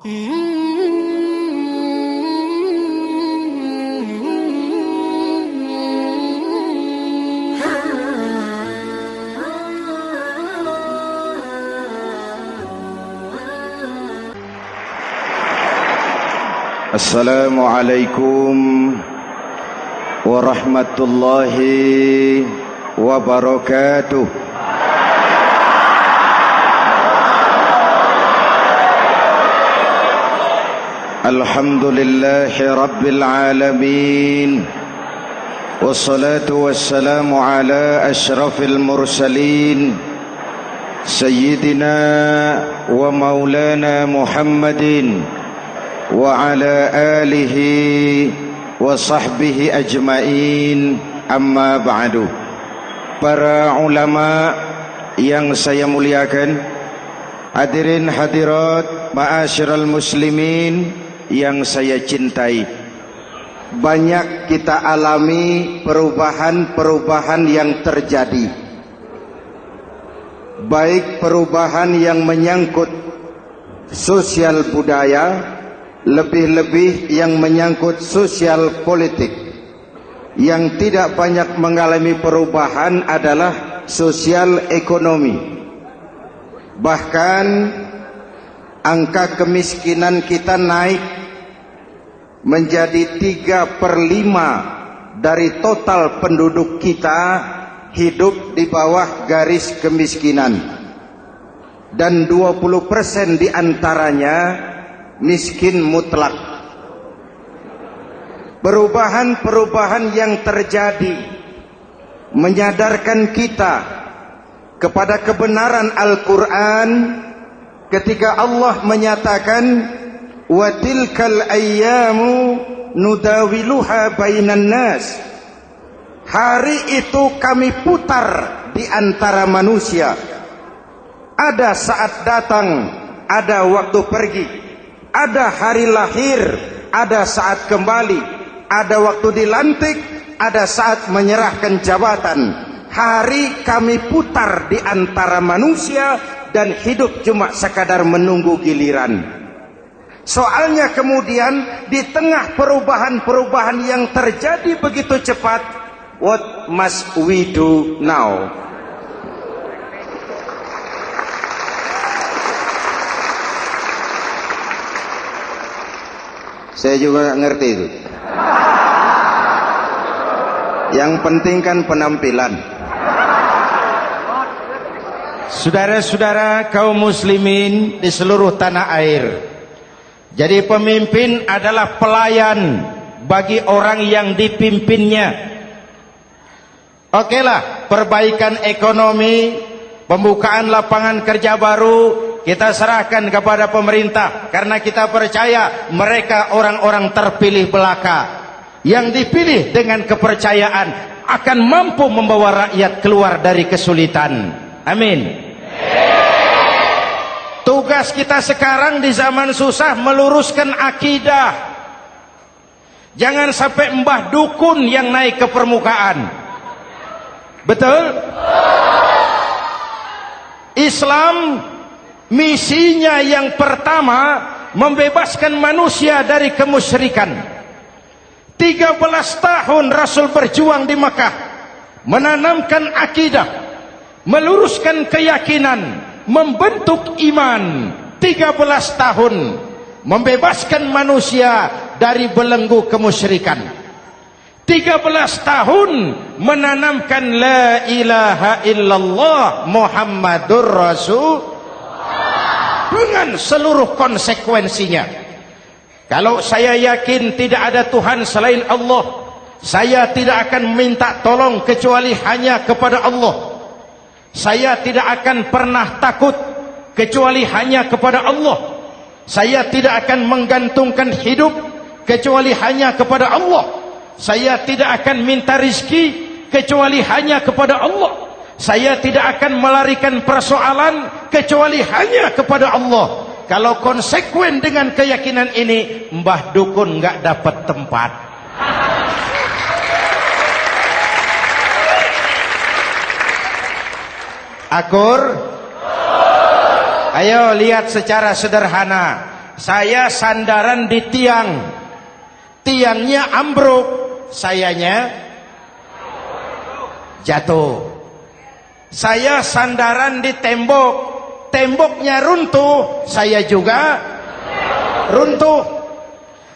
Assalamualaikum warahmatullahi wabarakatuh. Alhamdulillahi rabbil alamin, wassalatu wassalamu ala ashrafil mursalin, sayyidina wa maulana Muhammadin wa ala alihi wa sahbihi ajmain, amma ba'du. Para ulama yang saya muliakan, hadirin hadirat ma'asyiral muslimin yang saya cintai, banyak kita alami perubahan-perubahan yang terjadi, baik perubahan yang menyangkut sosial budaya, lebih-lebih yang menyangkut sosial politik. Yang tidak banyak mengalami perubahan adalah sosial ekonomi. Bahkan angka kemiskinan kita naik menjadi 3/5 dari total penduduk kita hidup di bawah garis kemiskinan, dan 20% diantaranya miskin mutlak. Perubahan-perubahan yang terjadi menyadarkan kita kepada kebenaran Al-Quran ketika Allah menyatakan wa tilkal ayyamu nudawiluha bainan nas. Hari itu kami putar di antara manusia. Ada saat datang, ada waktu pergi. Ada hari lahir, ada saat kembali, ada waktu dilantik, ada saat menyerahkan jabatan. Hari kami putar di antara manusia dan hidup cuma sekadar menunggu giliran. Soalnya kemudian di tengah perubahan-perubahan yang terjadi begitu cepat, what must we do now? Saya juga nggak ngerti itu. Yang penting kan penampilan. Saudara-saudara kaum muslimin di seluruh tanah air, jadi pemimpin adalah pelayan bagi orang yang dipimpinnya. Okelah, perbaikan ekonomi, pembukaan lapangan kerja baru kita serahkan kepada pemerintah, karena kita percaya mereka orang-orang terpilih belaka yang dipilih dengan kepercayaan akan mampu membawa rakyat keluar dari kesulitan. Amin. Tugas kita sekarang di zaman susah meluruskan akidah. Jangan sampai mbah dukun yang naik ke permukaan. Betul? Islam misinya yang pertama membebaskan manusia dari kemusyrikan. 13 tahun Rasul berjuang di Makkah, menanamkan akidah, meluruskan keyakinan, membentuk iman. 13 tahun membebaskan manusia dari belenggu kemusyrikan. 13 tahun menanamkan la ilaha illallah Muhammadur Rasul dengan seluruh konsekuensinya. Kalau saya yakin tidak ada Tuhan selain Allah, saya tidak akan minta tolong kecuali hanya kepada Allah. Saya tidak akan pernah takut kecuali hanya kepada Allah. Saya tidak akan menggantungkan hidup kecuali hanya kepada Allah. Saya tidak akan minta rizki kecuali hanya kepada Allah. Saya tidak akan melarikan persoalan kecuali hanya kepada Allah. Kalau konsekuen dengan keyakinan ini, mbah dukun nggak dapat tempat. Akur? Ayo lihat secara sederhana. saya sandaran di tiang, tiangnya ambruk, sayanya jatuh. Saya sandaran di tembok, temboknya runtuh, saya juga runtuh.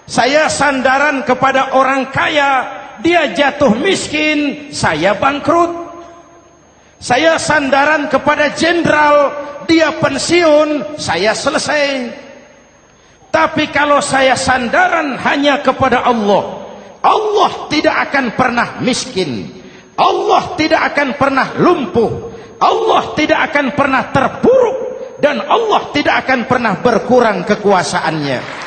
Saya sandaran kepada orang kaya, dia jatuh miskin, saya bangkrut. Saya sandaran kepada jenderal, dia pensiun, saya selesai. Tapi kalau saya sandaran hanya kepada Allah, Allah tidak akan pernah miskin, Allah tidak akan pernah lumpuh, Allah tidak akan pernah terpuruk, dan Allah tidak akan pernah berkurang kekuasaannya.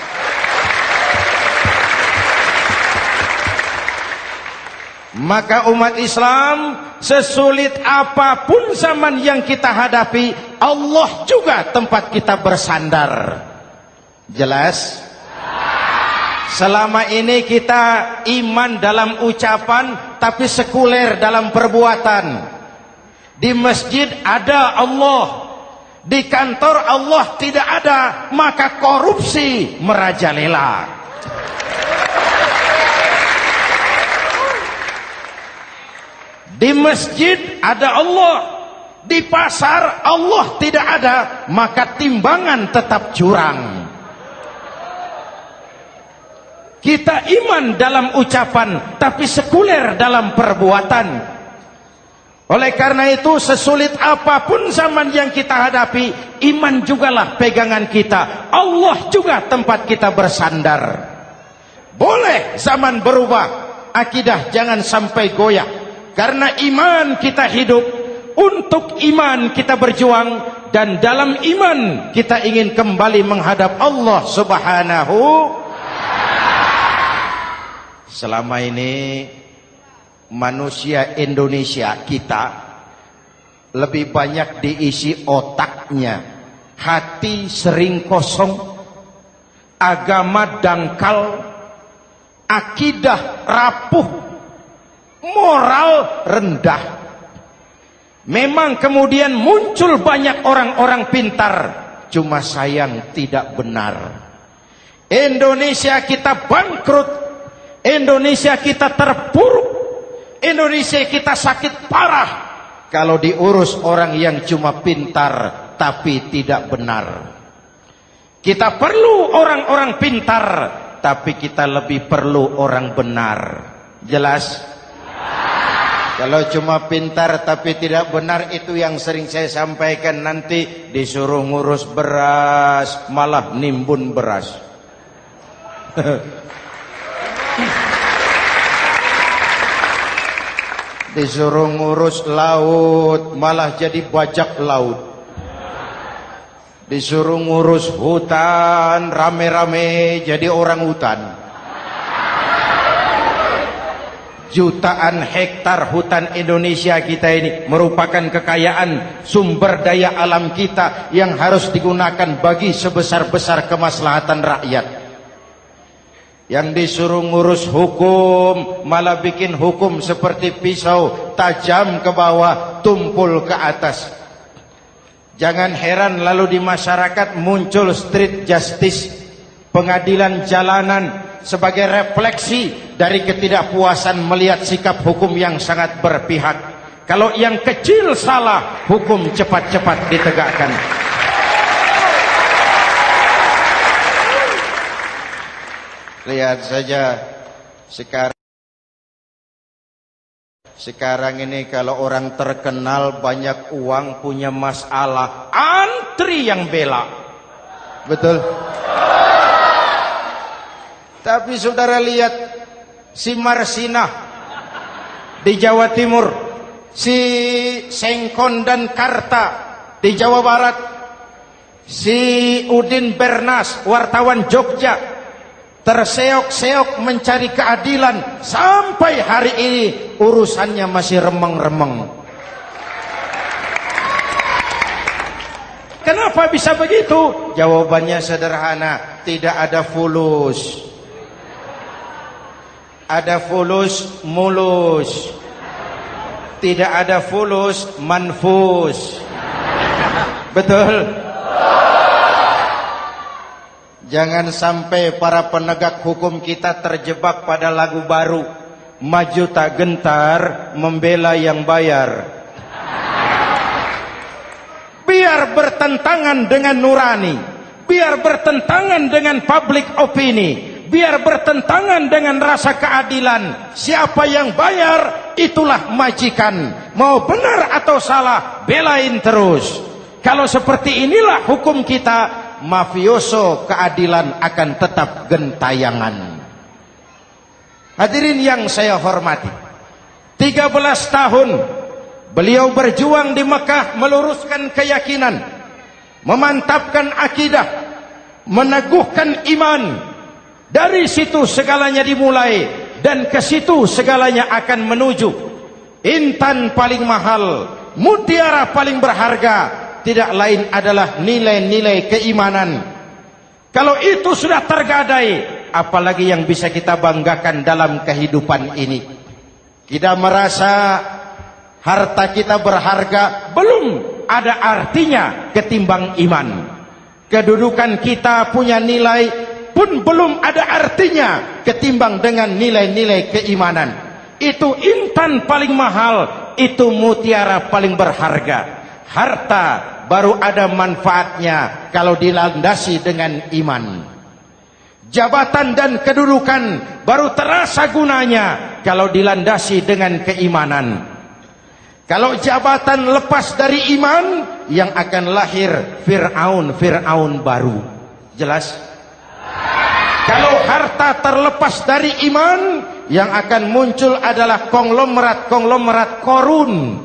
Maka umat Islam, sesulit apapun zaman yang kita hadapi, Allah juga tempat kita bersandar. Jelas? Selama ini kita iman dalam ucapan, tapi sekuler dalam perbuatan. Di masjid ada Allah, di kantor Allah tidak ada, maka korupsi merajalela. Di masjid ada Allah, di pasar Allah tidak ada, maka timbangan tetap curang. Kita iman dalam ucapan, tapi sekuler dalam perbuatan. Oleh karena itu, sesulit apapun zaman yang kita hadapi, iman jugalah pegangan kita, Allah juga tempat kita bersandar. Boleh zaman berubah, akidah jangan sampai goyah. Karena iman kita hidup, untuk iman kita berjuang, dan dalam iman kita ingin kembali menghadap Allah Subhanahu. Selama ini manusia Indonesia kita lebih banyak diisi otaknya, hati sering kosong, agama dangkal, akidah rapuh, moral rendah. Memang kemudian muncul banyak orang-orang pintar, cuma sayang tidak benar. Indonesia kita bangkrut, Indonesia kita terpuruk, Indonesia kita sakit parah kalau diurus orang yang cuma pintar tapi tidak benar. Kita perlu orang-orang pintar, tapi kita lebih perlu orang benar. Jelas? Kalau cuma pintar tapi tidak benar, itu yang sering saya sampaikan, nanti disuruh ngurus beras malah nimbun beras. Disuruh ngurus laut malah jadi bajak laut. Disuruh ngurus hutan rame-rame jadi orang hutan. Jutaan hektar hutan Indonesia kita ini merupakan kekayaan sumber daya alam kita yang harus digunakan bagi sebesar-besar kemaslahatan rakyat. Yang disuruh ngurus hukum malah bikin hukum seperti pisau, tajam ke bawah, tumpul ke atas. Jangan heran lalu di masyarakat muncul street justice, pengadilan jalanan, sebagai refleksi dari ketidakpuasan melihat sikap hukum yang sangat berpihak. Kalau yang kecil salah, hukum cepat-cepat ditegakkan. Lihat saja sekarang ini kalau orang terkenal, banyak uang, punya masalah, antri yang bela. Betul? Tapi saudara lihat si Marsinah di Jawa Timur, si Sengkon dan Karta di Jawa Barat, si Udin Bernas wartawan Jogja, terseok-seok mencari keadilan, sampai hari ini urusannya masih remeng-remeng. Kenapa bisa begitu? Jawabannya sederhana, tidak ada fulus. Ada fulus mulus, tidak ada fulus manfus. Betul? Jangan sampai para penegak hukum kita terjebak pada lagu baru, maju tak gentar, membela yang bayar. Biar bertentangan dengan nurani, biar bertentangan dengan public opini, biar bertentangan dengan rasa keadilan. Siapa yang bayar, itulah majikan. Mau benar atau salah, belain terus. Kalau seperti inilah hukum kita, mafioso keadilan akan tetap gentayangan. Hadirin yang saya hormati, 13 tahun beliau berjuang di Mekah, meluruskan keyakinan, memantapkan akidah, meneguhkan iman. Dari situ segalanya dimulai, dan ke situ segalanya akan menuju. Intan paling mahal, mutiara paling berharga, tidak lain adalah nilai-nilai keimanan. Kalau itu sudah tergadai, apalagi yang bisa kita banggakan dalam kehidupan ini? Kita merasa harta kita berharga, belum ada artinya ketimbang iman. Kedudukan kita punya nilai pun belum ada artinya ketimbang dengan nilai-nilai keimanan. Itu intan paling mahal, itu mutiara paling berharga. Harta baru ada manfaatnya kalau dilandasi dengan iman. Jabatan dan kedudukan baru terasa gunanya kalau dilandasi dengan keimanan. Kalau jabatan lepas dari iman, yang akan lahir Fir'aun baru. Jelas? Kalau harta terlepas dari iman, yang akan muncul adalah konglomerat korun.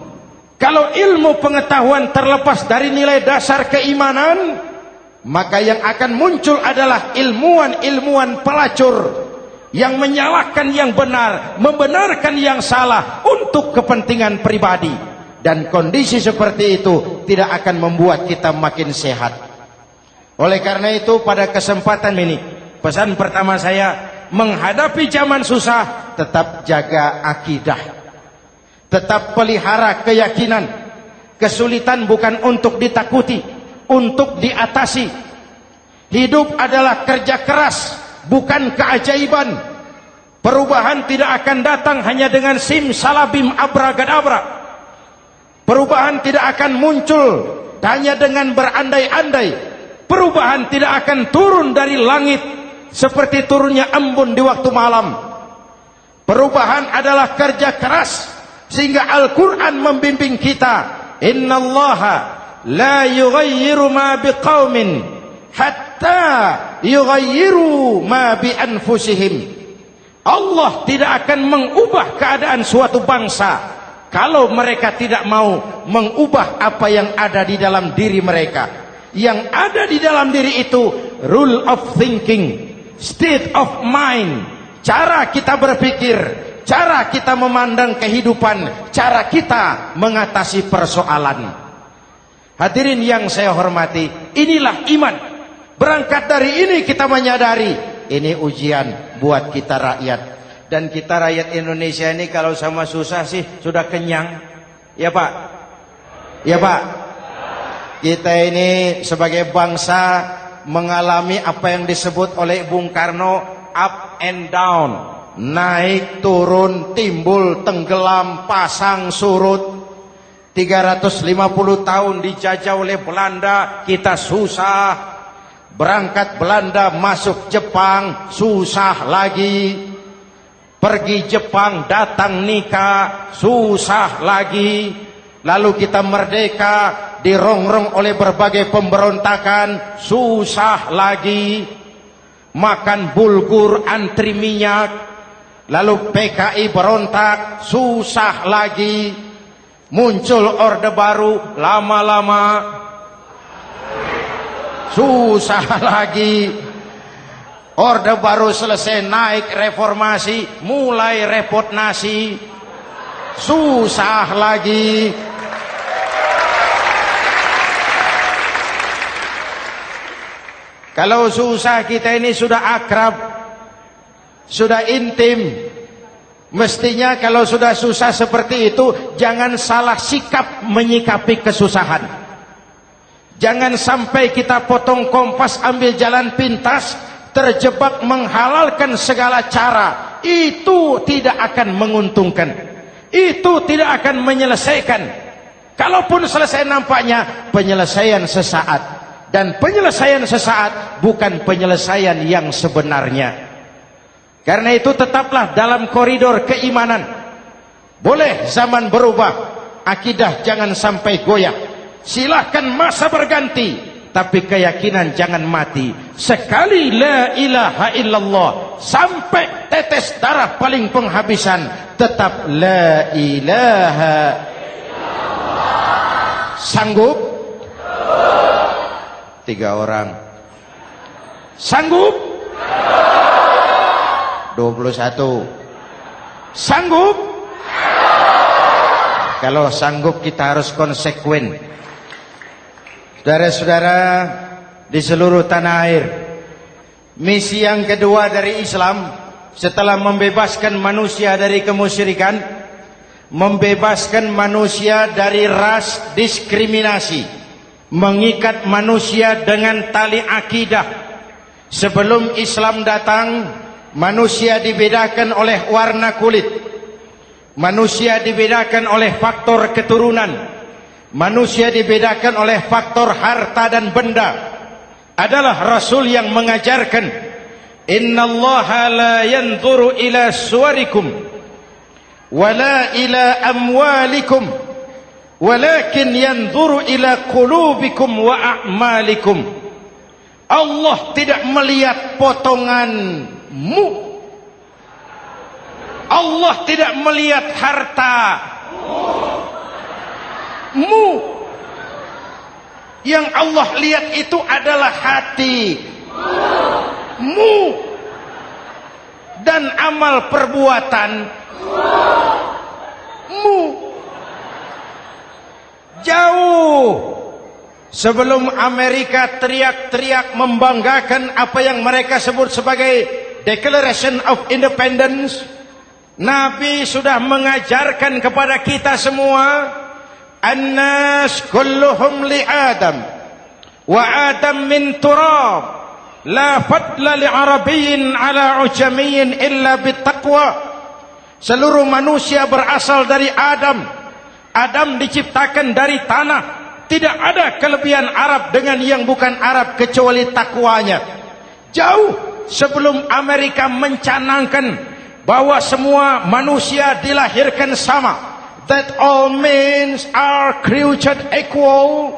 Kalau ilmu pengetahuan terlepas dari nilai dasar keimanan, maka yang akan muncul adalah ilmuwan pelacur yang menyalahkan yang benar, membenarkan yang salah untuk kepentingan pribadi. Dan kondisi seperti itu tidak akan membuat kita makin sehat. Oleh karena itu, pada kesempatan ini, pesan pertama saya, menghadapi zaman susah, tetap jaga akidah. Tetap pelihara keyakinan. Kesulitan bukan untuk ditakuti, untuk diatasi. Hidup adalah kerja keras, bukan keajaiban. Perubahan tidak akan datang hanya dengan simsalabim abragadabra. Perubahan tidak akan muncul hanya dengan berandai-andai. Perubahan tidak akan turun dari langit seperti turunnya embun di waktu malam. Perubahan adalah kerja keras. Sehingga Al-Quran membimbing kita, innallaha la yughayyiru ma biqaumin hatta yughayyiru ma bi anfusihim. Allah tidak akan mengubah keadaan suatu bangsa kalau mereka tidak mau mengubah apa yang ada di dalam diri mereka. Yang ada di dalam diri itu rule of thinking, state of mind, cara kita berpikir, cara kita memandang kehidupan, cara kita mengatasi persoalan. Hadirin yang saya hormati, inilah iman. Berangkat dari ini kita menyadari, ini ujian buat kita rakyat. Dan kita rakyat Indonesia ini kalau sama susah sih sudah kenyang. Ya Pak? Ya Pak? Kita ini sebagai bangsa mengalami apa yang disebut oleh Bung Karno up and down. Naik, turun, timbul, tenggelam, pasang, surut. 350 tahun dijajah oleh Belanda, kita susah. Berangkat Belanda, masuk Jepang, susah lagi. Pergi Jepang, datang nikah, susah lagi. Lalu kita merdeka, dirongrong oleh berbagai pemberontakan, susah lagi. Makan bulgur, antri minyak. Lalu PKI berontak, susah lagi. Muncul orde baru, lama-lama susah lagi. Orde baru selesai, naik reformasi, mulai repot nasi, susah lagi. Kalau susah kita ini sudah akrab, sudah intim. Mestinya kalau sudah susah seperti itu, jangan salah sikap menyikapi kesusahan. Jangan sampai kita potong kompas, ambil jalan pintas, terjebak menghalalkan segala cara. Itu tidak akan menguntungkan, itu tidak akan menyelesaikan. Kalaupun selesai, nampaknya penyelesaian sesaat, dan penyelesaian sesaat bukan penyelesaian yang sebenarnya. Karena itu tetaplah dalam koridor keimanan. Boleh zaman berubah, akidah jangan sampai goyah. Silahkan masa berganti, tapi keyakinan jangan mati. Sekali la ilaha illallah, sampai tetes darah paling penghabisan, tetap la ilaha illallah. Sanggup? 3 orang. Sanggup? 21. Sanggup? Kalau sanggup kita harus konsekuen. Saudara-saudara di seluruh tanah air, misi yang kedua dari Islam setelah membebaskan manusia dari kemusyrikan, membebaskan manusia dari ras diskriminasi, mengikat manusia dengan tali akidah. Sebelum Islam datang, manusia dibedakan oleh warna kulit, manusia dibedakan oleh faktor keturunan, manusia dibedakan oleh faktor harta dan benda. Adalah Rasul yang mengajarkan, innallaha la yanzuru ila suwarikum wala ila amwalikum walakin yanzuru ila qulubikum wa a'malikum. Allah tidak melihat potonganmu, Allah tidak melihat hartamu. Yang Allah lihat itu adalah hatimu dan amal perbuatanmu. Jauh sebelum Amerika teriak-teriak membanggakan apa yang mereka sebut sebagai Declaration of Independence, Nabi sudah mengajarkan kepada kita semua, An-nas kulluhum li Adam wa Adam min turab, la fadla li Arabiyyin ala ujamiyyin illa bittaqwa. Seluruh manusia berasal dari Adam. Adam diciptakan dari tanah. Tidak ada kelebihan Arab dengan yang bukan Arab kecuali takwanya. Jauh sebelum Amerika mencanangkan bahwa semua manusia dilahirkan sama, that all men are created equal.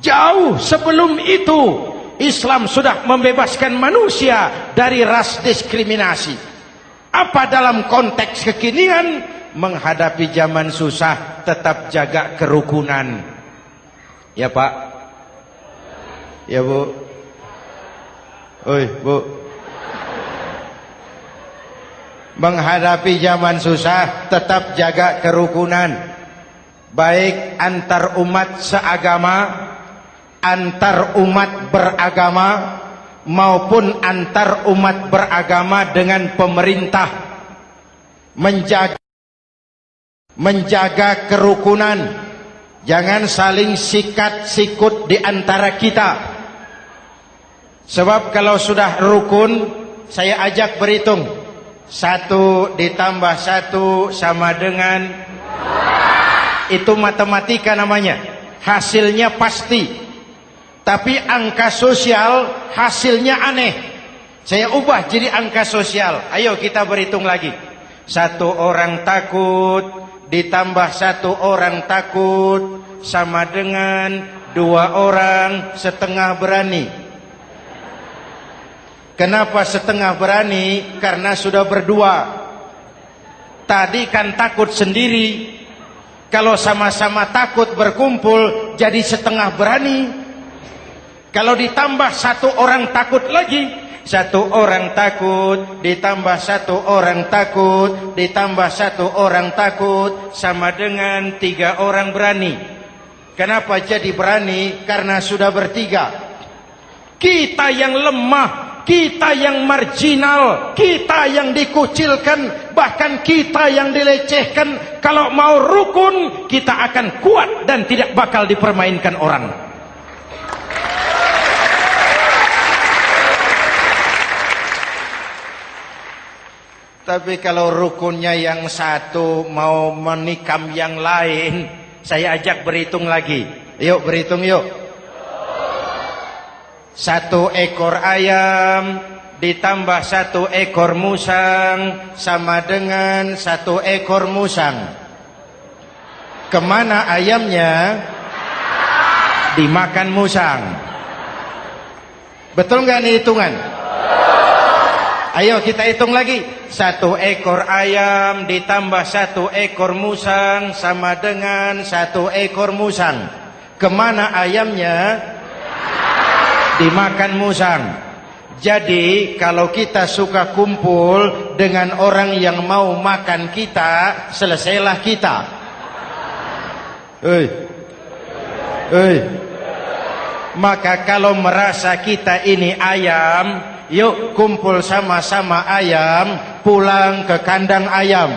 Jauh sebelum itu Islam sudah membebaskan manusia dari ras diskriminasi. Apa dalam konteks kekinian menghadapi zaman susah tetap jaga kerukunan? Ya Pak, ya Bu, oi Bu, menghadapi zaman susah tetap jaga kerukunan, baik antar umat seagama, antar umat beragama, maupun antar umat beragama dengan pemerintah. Menjaga kerukunan, jangan saling sikat sikut di antara kita. Sebab kalau sudah rukun, saya ajak berhitung, 1 ditambah 1 sama dengan, itu matematika namanya, hasilnya pasti. Tapi angka sosial hasilnya aneh. Saya ubah jadi angka sosial. Ayo kita berhitung lagi. 1 orang takut ditambah 1 orang takut sama dengan 2 orang setengah berani. Kenapa setengah berani? Karena sudah berdua. Tadi kan takut sendiri. Kalau sama-sama takut berkumpul jadi setengah berani. Kalau ditambah 1 orang takut lagi, 1 orang takut ditambah 1 orang takut ditambah 1 orang takut sama dengan 3 orang berani. Kenapa jadi berani? Karena sudah bertiga. Kita yang lemah, kita yang marginal, kita yang dikucilkan, bahkan kita yang dilecehkan, kalau mau rukun kita akan kuat dan tidak bakal dipermainkan orang. Tapi kalau rukunnya yang satu mau menikam yang lain, saya ajak berhitung lagi. Yuk berhitung yuk. 1 ekor ayam ditambah 1 ekor musang sama dengan 1 ekor musang. Kemana ayamnya? Dimakan musang. Betul nggak nih hitungan? Ayo kita hitung lagi. 1 ekor ayam ditambah 1 ekor musang sama dengan 1 ekor musang. Kemana ayamnya? Dimakan musang. Jadi kalau kita suka kumpul dengan orang yang mau makan kita, selesailah kita. Maka kalau merasa kita ini ayam, yuk kumpul sama-sama ayam, pulang ke kandang ayam.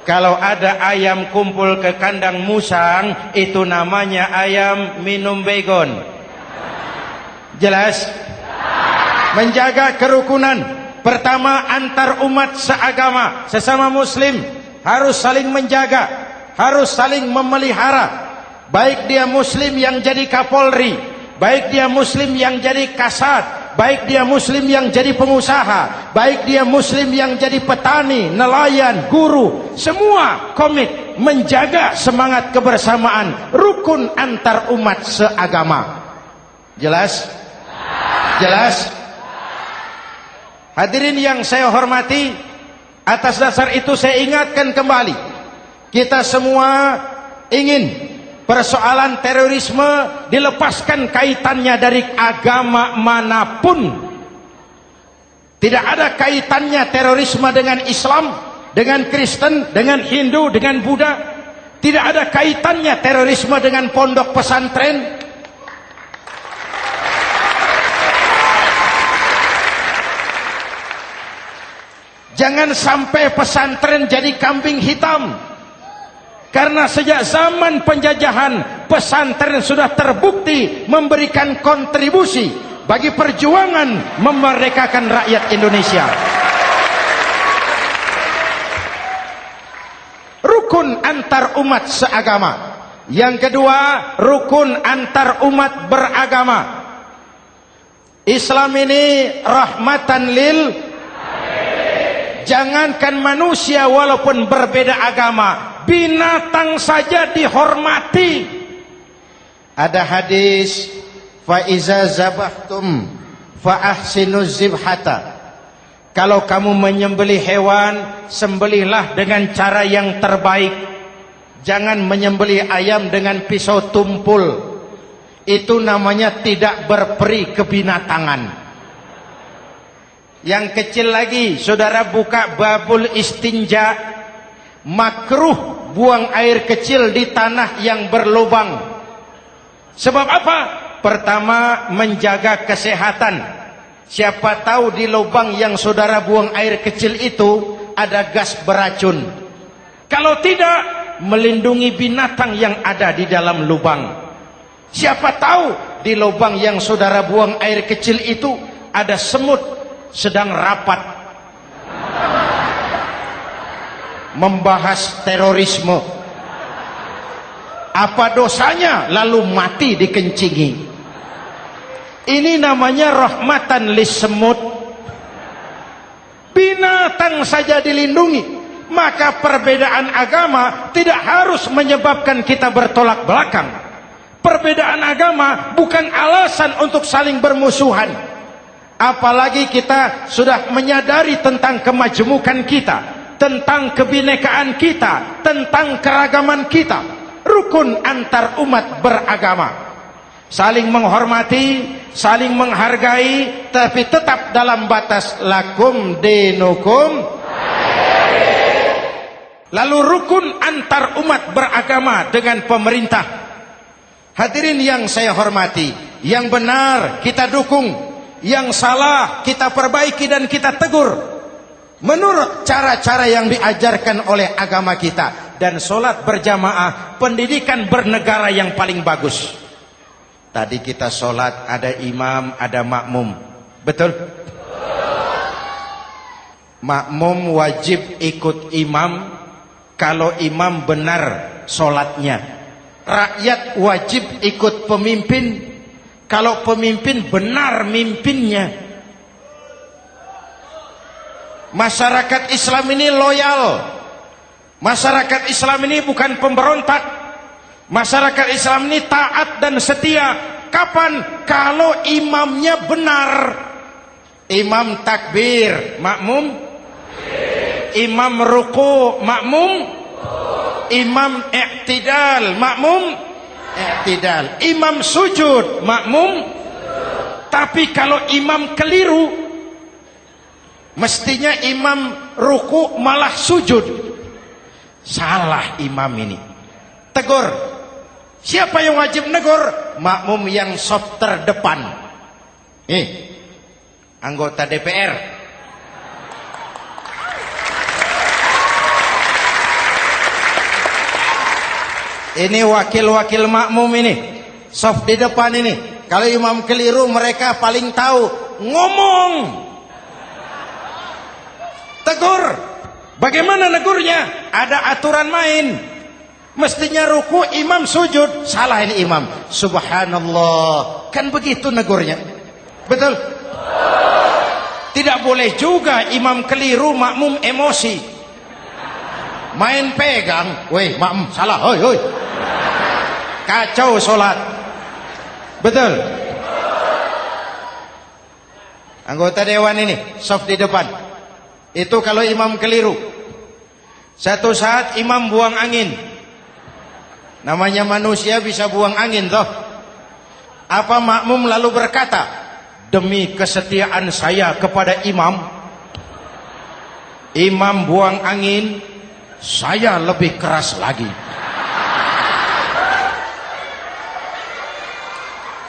Kalau ada ayam kumpul ke kandang musang, itu namanya ayam minum baygon. Jelas? Menjaga kerukunan. Pertama, antar umat seagama, sesama muslim harus saling menjaga, harus saling memelihara. Baik dia muslim yang jadi kapolri, baik dia muslim yang jadi kasat, baik dia muslim yang jadi pengusaha, baik dia muslim yang jadi petani, nelayan, guru, semua komit menjaga semangat kebersamaan, rukun antar umat seagama. Jelas? Jelas? Hadirin yang saya hormati, atas dasar itu saya ingatkan kembali, kita semua ingin persoalan terorisme dilepaskan kaitannya dari agama manapun. Tidak ada kaitannya terorisme dengan Islam, dengan Kristen, dengan Hindu, dengan Buddha. Tidak ada kaitannya terorisme dengan pondok pesantren. Jangan sampai pesantren jadi kambing hitam. Karena sejak zaman penjajahan, pesantren sudah terbukti memberikan kontribusi bagi perjuangan memerdekakan rakyat Indonesia. Rukun antar umat seagama. Yang kedua, rukun antar umat beragama. Islam ini rahmatan lil. Jangankan manusia walaupun berbeda agama, binatang saja dihormati. Ada hadis, fa iza zabahtum fa ahsinuz zibhata. Kalau kamu menyembelih hewan, sembelihlah dengan cara yang terbaik. Jangan menyembelih ayam dengan pisau tumpul. Itu namanya tidak berperi kebinatangan. Yang kecil lagi, saudara buka babul istinja, makruh buang air kecil di tanah yang berlubang. Sebab apa? Pertama, menjaga kesehatan. Siapa tahu di lubang yang saudara buang air kecil itu ada gas beracun. Kalau tidak, melindungi binatang yang ada di dalam lubang. Siapa tahu di lubang yang saudara buang air kecil itu ada semut sedang rapat membahas terorisme. Apa dosanya lalu mati dikencingi? Ini namanya rahmatan lis semut. Binatang saja dilindungi. Maka perbedaan agama tidak harus menyebabkan kita bertolak belakang. Perbedaan agama bukan alasan untuk saling bermusuhan. Apalagi kita sudah menyadari tentang kemajemukan kita, tentang kebinekaan kita, tentang keragaman kita. Rukun antar umat beragama. Saling menghormati, saling menghargai, tapi tetap dalam batas lakum dinukum. Lalu rukun antar umat beragama dengan pemerintah. Hadirin yang saya hormati, yang benar kita dukung, yang salah kita perbaiki dan kita tegur menurut cara-cara yang diajarkan oleh agama kita. Dan sholat berjamaah, pendidikan bernegara yang paling bagus. Tadi kita sholat ada imam, ada makmum. Betul? Makmum wajib ikut imam kalau imam benar sholatnya. Rakyat wajib ikut pemimpin kalau pemimpin benar mimpinnya. Masyarakat Islam ini loyal. Masyarakat Islam ini bukan pemberontak. Masyarakat Islam ini taat dan setia. Kapan? Kalau imamnya benar. Imam takbir, makmum. Imam ruku, makmum. Imam i'tidal, makmum. I'tidal. Imam sujud, makmum. Tapi kalau imam keliru, mestinya imam ruku malah sujud. Salah imam ini. Tegur. Siapa yang wajib negur? Makmum yang saf terdepan. Anggota DPR. Ini wakil-wakil makmum ini, saf di depan ini. Kalau imam keliru mereka paling tahu. Ngomong. Tegur. Bagaimana negurnya? Ada aturan main. Mestinya ruku, imam sujud. Salah ini imam. Subhanallah. Kan begitu negurnya. Betul? Tidak boleh juga imam keliru, makmum emosi. Main pegang. Weh, makmum salah. Hoi, hoi. Kacau sholat. Betul? Anggota dewan ini, saf di depan. Itu kalau imam keliru. Satu saat imam buang angin. Namanya manusia bisa buang angin toh. Apa makmum lalu berkata, demi kesetiaan saya kepada imam, imam buang angin, saya lebih keras lagi.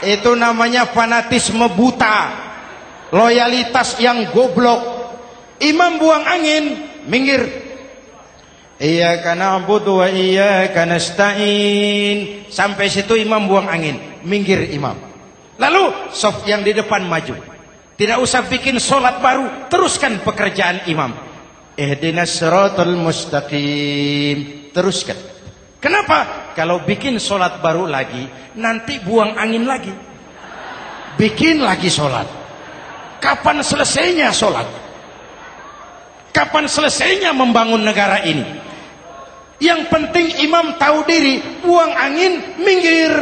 Itu namanya fanatisme buta, loyalitas yang goblok. Imam buang angin, minggir. Iyyaka na'budu wa iyyaka nasta'in. Sampai situ imam buang angin, minggir imam. Lalu saf yang di depan maju. Tidak usah bikin sholat baru, teruskan pekerjaan imam. Ihdinas siratal mustaqim. Teruskan. Kenapa? Kalau bikin sholat baru lagi, nanti buang angin lagi. Bikin lagi sholat. Kapan selesainya sholat? Kapan selesainya membangun negara ini? Yang penting imam tahu diri, buang angin, minggir.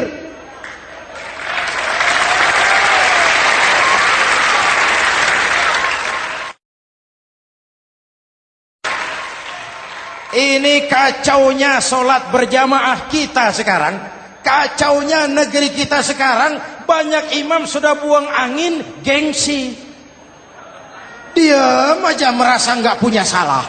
Ini kacaunya sholat berjamaah kita sekarang. Kacaunya negeri kita sekarang. Banyak imam sudah buang angin, gengsi. Diam aja merasa nggak punya salah.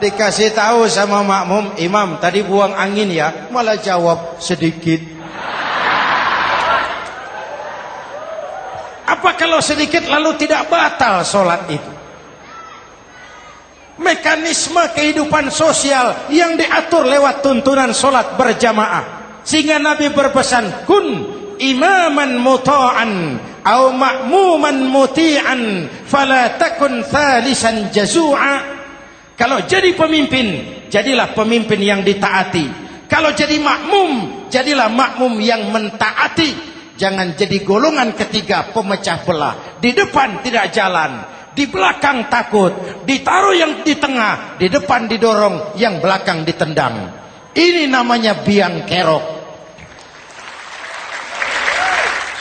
Dikasih tahu sama makmum, imam tadi buang angin ya, malah jawab sedikit. Apa kalau sedikit lalu tidak batal sholat itu? Mekanisme kehidupan sosial yang diatur lewat tuntunan sholat berjamaah. Sehingga Nabi berpesan, kun imaman muta'an au ma'muman muti'an fala takun thalisan jazu'a. Kalau jadi pemimpin, jadilah pemimpin yang ditaati. Kalau jadi makmum, jadilah makmum yang mentaati. Jangan jadi golongan ketiga pemecah belah. Di depan tidak jalan, di belakang takut, ditaruh yang di tengah, di depan didorong, yang belakang ditendang. Ini namanya biang kerok.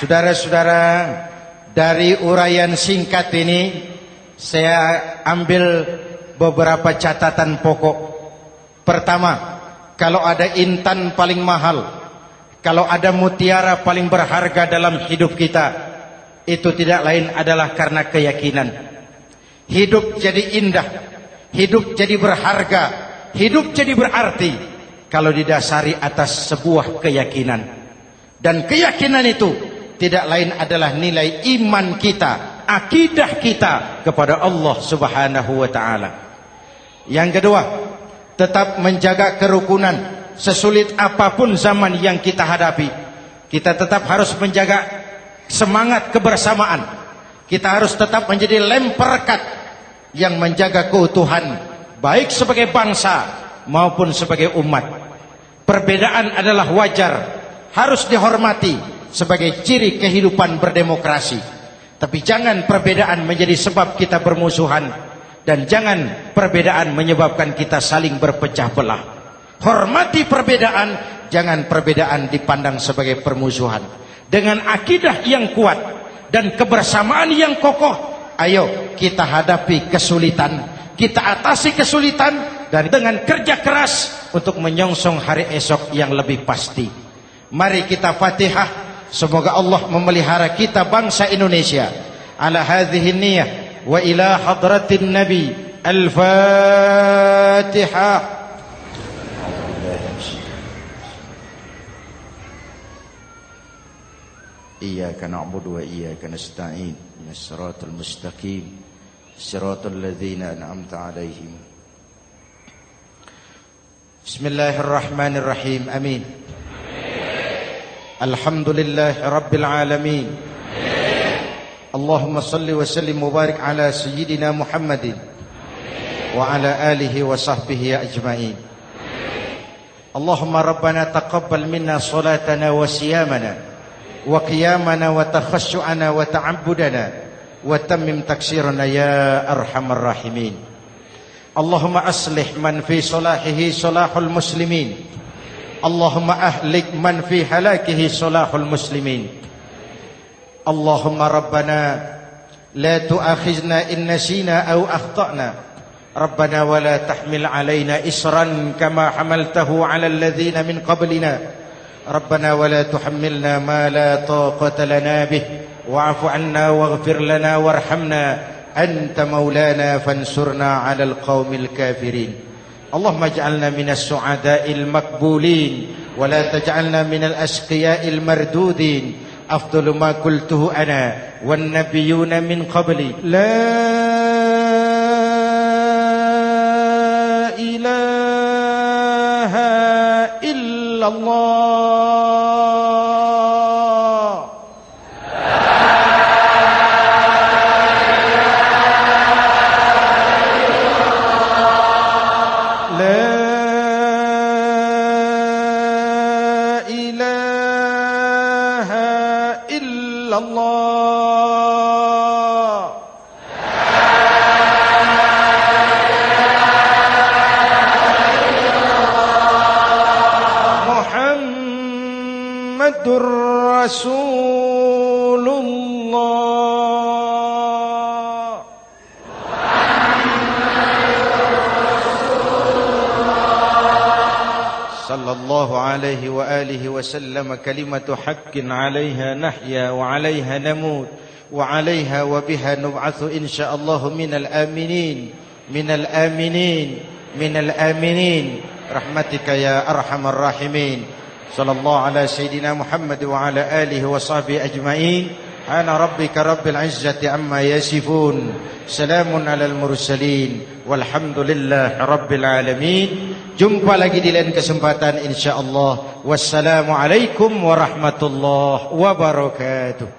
Saudara-saudara, dari uraian singkat ini saya ambil beberapa catatan pokok. Pertama, kalau ada intan paling mahal, kalau ada mutiara paling berharga dalam hidup kita, itu tidak lain adalah karena keyakinan. Hidup jadi indah, hidup jadi berharga, hidup jadi berarti kalau didasari atas sebuah keyakinan. Dan keyakinan itu tidak lain adalah nilai iman kita, akidah kita kepada Allah Subhanahu wa taala. Yang kedua, tetap menjaga kerukunan. Sesulit apapun zaman yang kita hadapi, kita tetap harus menjaga semangat kebersamaan. Kita harus tetap menjadi lem perekat yang menjaga keutuhan baik sebagai bangsa maupun sebagai umat. Perbedaan adalah wajar, harus dihormati sebagai ciri kehidupan berdemokrasi. Tapi jangan perbedaan menjadi sebab kita bermusuhan, dan jangan perbedaan menyebabkan kita saling berpecah belah. Hormati perbedaan, jangan perbedaan dipandang sebagai permusuhan. Dengan akidah yang kuat dan kebersamaan yang kokoh, ayo kita hadapi kesulitan, kita atasi kesulitan, dan dengan kerja keras untuk menyongsong hari esok yang lebih pasti. Mari kita Fatihah. Semoga Allah memelihara kita bangsa Indonesia ala hadhihi niyyah wa ila hadratin nabi. Al-Fatihah. Iyyaka na'budu wa iyyaka nasta'in. Ihdinas siratal mustaqim. Siratal ladzina an'amta 'alaihim. Bismillahirrahmanirrahim. Amin. Alhamdulillahi Rabbil Alamin. Allahumma salli wa sallim mubarak ala Sayyidina Muhammadin wa ala alihi wa sahbihi ajma'in. Allahumma Rabbana taqabbal minna salatana wa siyamana wa qiyamana wa takhashu'ana wa ta'abbudana wa tammim taksirana ya arhamar rahimin. Allahumma aslih man fi salahihi salahul muslimin. Allahumma ahlik man fi halakihi salahul muslimin. Allahumma Rabbana la tu'akhizna in nasina aw akhtana. Rabbana wa la tahmil alaina isran kama hamaltahu ala alladhina min qablina. Rabbana wa la tuhammilna ma la taqata lana bih wa'fu 'anna waghfir lana warhamna anta maulana fansurna 'alal qaumil kafirin. اللهم اجعلنا من السعداء المقبولين ولا تجعلنا من الأشقياء المردودين. أفضل ما قلته أنا والنبيون من قبلي لا إله إلا الله. Rasulullah. Sallallahu alaihi wa alihi wa sallam. Kalimatu haqqin 'alaiha nahya wa 'alaiha namut wa 'alaiha wa biha nub'atsu insyaallah minal aminin minal aminin minal aminin rahmatika ya arhamar rahimin. Sallallahu ala Sayyidina Muhammad wa ala alihi wa sahbihi ajma'in. Ana rabbika rabbil izzati amma yasifun. Salamun alal mursalin. Walhamdulillahi rabbil alamin. Jumpa lagi di lain kesempatan insyaallah. Wassalamualaikum warahmatullahi wabarakatuh.